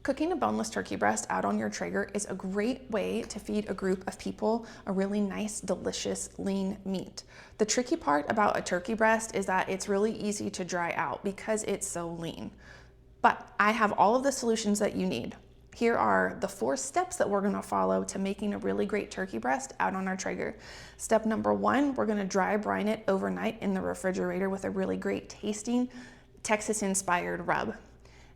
Cooking a boneless turkey breast out on your Traeger is a great way to feed a group of people a really nice, delicious, lean meat. The tricky part about a turkey breast is that it's really easy to dry out because it's so lean. But I have all of the solutions that you need. Here are the 4 steps that we're gonna follow to making a really great turkey breast out on our Traeger. Step number 1, we're gonna dry brine it overnight in the refrigerator with a really great tasting Texas-inspired rub.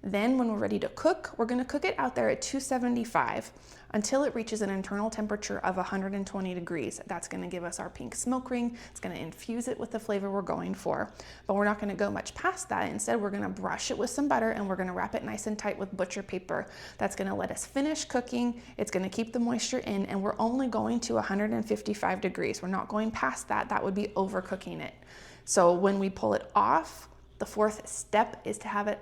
Then when we're ready to cook, we're gonna cook it out there at 275 until it reaches an internal temperature of 120 degrees. That's gonna give us our pink smoke ring. It's gonna infuse it with the flavor we're going for. But we're not gonna go much past that. Instead, we're gonna brush it with some butter and we're gonna wrap it nice and tight with butcher paper. That's gonna let us finish cooking. It's gonna keep the moisture in, and we're only going to 155 degrees. We're not going past that. That would be overcooking it. So when we pull it off, the 4th step is to have it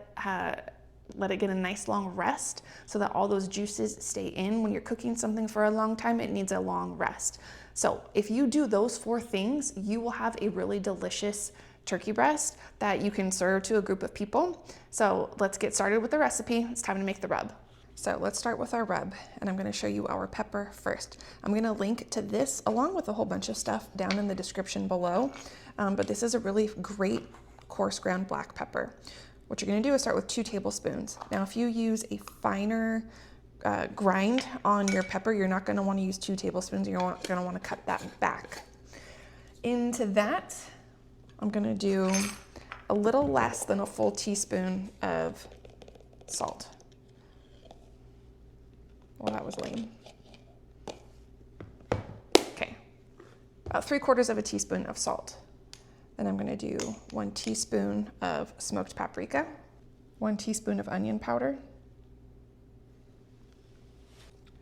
let it get a nice long rest so that all those juices stay in. When you're cooking something for a long time, it needs a long rest. So if you do those 4 things, you will have a really delicious turkey breast that you can serve to a group of people. So let's get started with the recipe. It's time to make the rub. So let's start with our rub, and I'm gonna show you our pepper first. I'm gonna link to this along with a whole bunch of stuff down in the description below, but this is a really great coarse ground black pepper. What you're gonna do is start with 2 tablespoons. Now, if you use a finer grind on your pepper, you're not gonna wanna use 2 tablespoons. You're gonna wanna cut that back. Into that, I'm gonna do a little less than a full teaspoon of salt. Well, that was lame. Okay, about 3/4 of a teaspoon of salt. Then I'm gonna do 1 teaspoon of smoked paprika, 1 teaspoon of onion powder,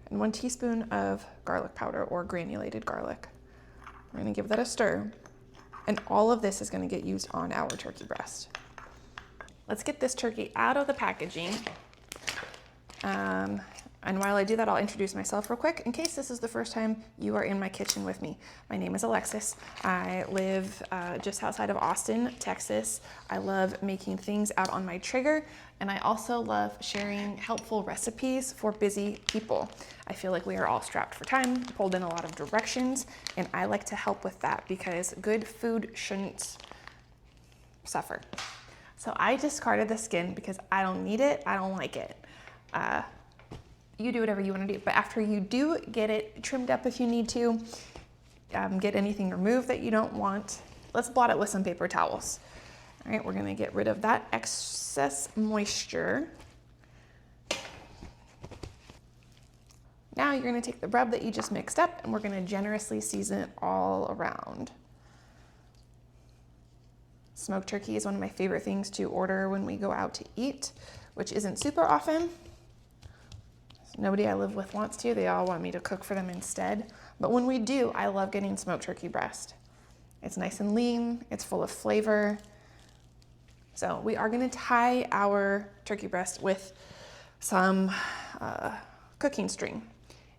and 1 teaspoon of garlic powder or granulated garlic. We're gonna give that a stir, and all of this is gonna get used on our turkey breast. Let's get this turkey out of the packaging. And while I do that, I'll introduce myself real quick in case this is the first time you are in my kitchen with me. My name is Alexis. I live just outside of Austin, Texas. I love making things out on my Traeger, and I also love sharing helpful recipes for busy people. I feel like we are all strapped for time, pulled in a lot of directions, and I like to help with that because good food shouldn't suffer. So I discarded the skin because I don't need it, I don't like it. You do whatever you want to do, but after you do get it trimmed up if you need to, get anything removed that you don't want, let's blot it with some paper towels. All right, we're gonna get rid of that excess moisture. Now you're gonna take the rub that you just mixed up and we're gonna generously season it all around. Smoked turkey is one of my favorite things to order when we go out to eat, which isn't super often. Nobody I live with wants to. They all want me to cook for them instead. But when we do, I love getting smoked turkey breast. It's nice and lean. It's full of flavor. So we are going to tie our turkey breast with some cooking string.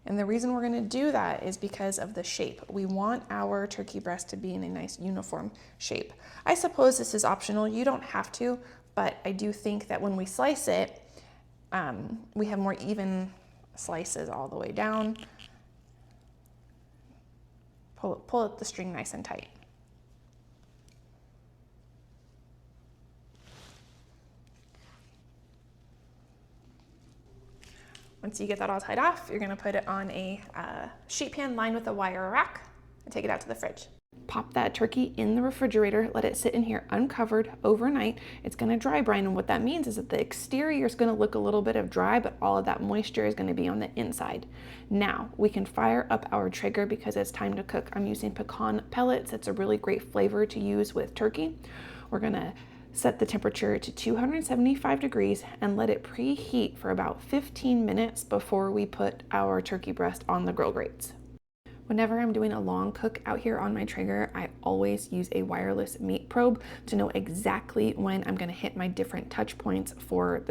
And the reason we're going to do that is because of the shape. We want our turkey breast to be in a nice uniform shape. I suppose this is optional. You don't have to, but I do think that when we slice it, we have more even slices all the way down. Pull the string nice and tight. Once you get that all tied off, you're gonna put it on a sheet pan lined with a wire rack and take it out to the fridge. Pop that turkey in the refrigerator, let it sit in here uncovered overnight. It's gonna dry brine, and what that means is that the exterior is gonna look a little bit of dry, but all of that moisture is gonna be on the inside. Now, we can fire up our Traeger because it's time to cook. I'm using pecan pellets. It's a really great flavor to use with turkey. We're gonna set the temperature to 275 degrees and let it preheat for about 15 minutes before we put our turkey breast on the grill grates. Whenever I'm doing a long cook out here on my Traeger, I always use a wireless meat probe to know exactly when I'm gonna hit my different touch points for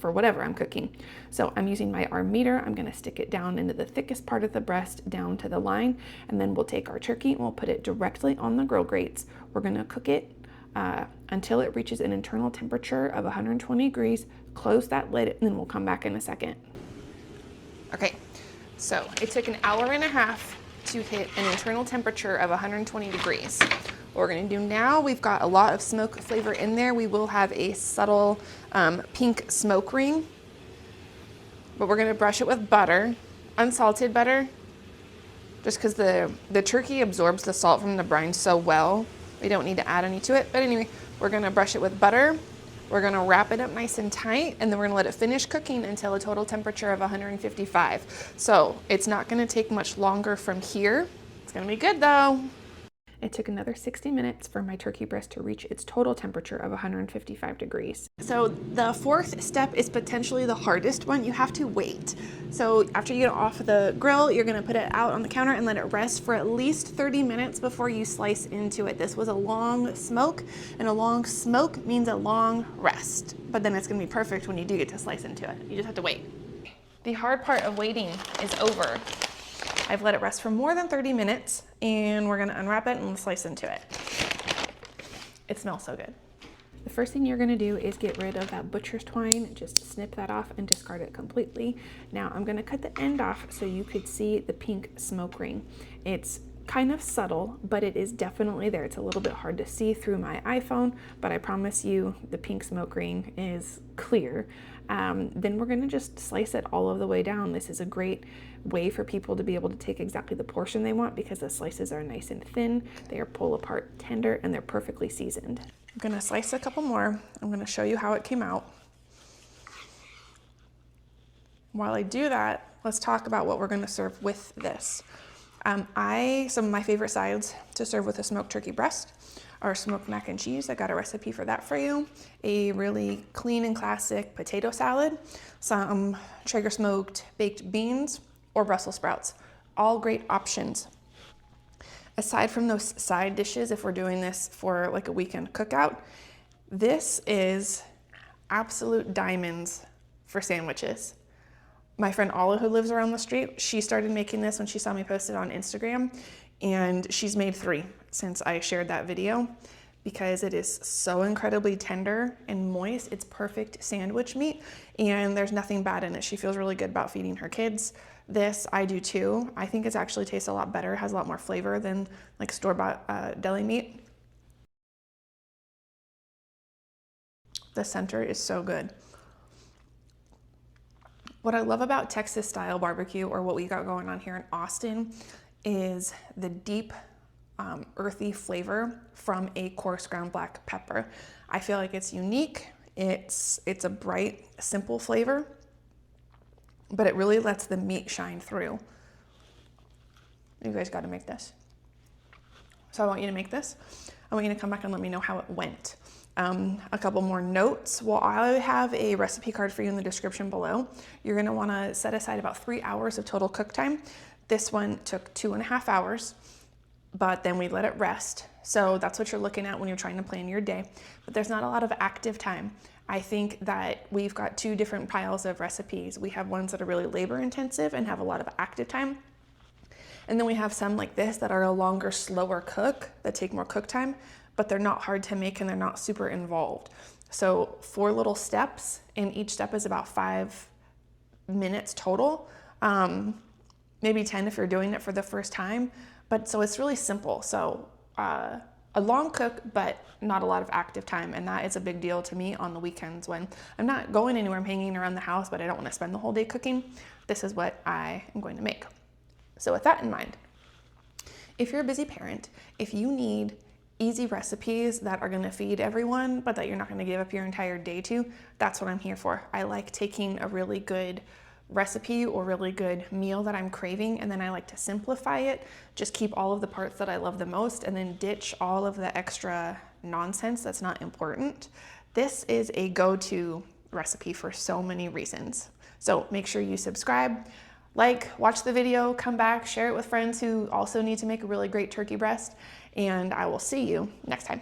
whatever I'm cooking. So I'm using my arm meter. I'm gonna stick it down into the thickest part of the breast down to the line, and then we'll take our turkey and we'll put it directly on the grill grates. We're gonna cook it until it reaches an internal temperature of 120 degrees, close that lid and then we'll come back in a second. Okay, so it took an hour and a half to hit an internal temperature of 120 degrees. What we're gonna do now, we've got a lot of smoke flavor in there. We will have a subtle pink smoke ring, but we're gonna brush it with butter, unsalted butter, just because the turkey absorbs the salt from the brine so well. We don't need to add any to it. But anyway, we're gonna brush it with butter. We're gonna wrap it up nice and tight, and then we're gonna let it finish cooking until a total temperature of 155. So it's not gonna take much longer from here. It's gonna be good though. It took another 60 minutes for my turkey breast to reach its total temperature of 155 degrees. So the fourth step is potentially the hardest one. You have to wait. So after you get it off the grill, you're gonna put it out on the counter and let it rest for at least 30 minutes before you slice into it. This was a long smoke, and a long smoke means a long rest. But then it's gonna be perfect when you do get to slice into it. You just have to wait. The hard part of waiting is over. I've let it rest for more than 30 minutes, and we're gonna unwrap it and slice into it. It smells so good. The first thing you're gonna do is get rid of that butcher's twine. Just snip that off and discard it completely. Now I'm gonna cut the end off so you could see the pink smoke ring. It's kind of subtle, but it is definitely there. It's a little bit hard to see through my iPhone, but I promise you the pink smoke ring is clear. Then we're gonna just slice it all of the way down. This is a great way for people to be able to take exactly the portion they want because the slices are nice and thin, they are pull apart tender, and they're perfectly seasoned. I'm gonna slice a couple more. I'm gonna show you how it came out. While I do that, let's talk about what we're gonna serve with this. Some of my favorite sides to serve with a smoked turkey breast are smoked mac and cheese. I got a recipe for that for you. A really clean and classic potato salad, some Traeger smoked baked beans, or Brussels sprouts. All great options. Aside from those side dishes, if we're doing this for like a weekend cookout, this is absolute diamonds for sandwiches. My friend Ola, who lives around the street, she started making this when she saw me post it on Instagram, and she's made 3 since I shared that video because it is so incredibly tender and moist. It's perfect sandwich meat, and there's nothing bad in it. She feels really good about feeding her kids. This, I do too. I think it actually tastes a lot better. It has a lot more flavor than like store-bought deli meat. The center is so good. What I love about Texas style barbecue, or what we got going on here in Austin, is the deep, earthy flavor from a coarse ground black pepper. I feel like it's unique. It's a bright, simple flavor, but it really lets the meat shine through. You guys got to make this. So I want you to make this. I want you to come back and let me know how it went. A couple more notes. Well, I have a recipe card for you in the description below. You're gonna wanna set aside about 3 hours of total cook time. This one took 2.5 hours, but then we let it rest. So that's what you're looking at when you're trying to plan your day. But there's not a lot of active time. I think that we've got 2 different piles of recipes. We have ones that are really labor intensive and have a lot of active time. And then we have some like this that are a longer, slower cook that take more cook time, but they're not hard to make and they're not super involved. So 4 little steps, and each step is about 5 minutes total. Maybe 10 if you're doing it for the first time. But so it's really simple. So a long cook, but not a lot of active time. And that is a big deal to me on the weekends when I'm not going anywhere, I'm hanging around the house, but I don't want to spend the whole day cooking. This is what I am going to make. So with that in mind, if you're a busy parent, if you need easy recipes that are gonna feed everyone, but that you're not gonna give up your entire day to, that's what I'm here for. I like taking a really good recipe or really good meal that I'm craving, and then I like to simplify it, just keep all of the parts that I love the most, and then ditch all of the extra nonsense that's not important. This is a go-to recipe for so many reasons. So make sure you subscribe, like, watch the video, come back, share it with friends who also need to make a really great turkey breast, and I will see you next time.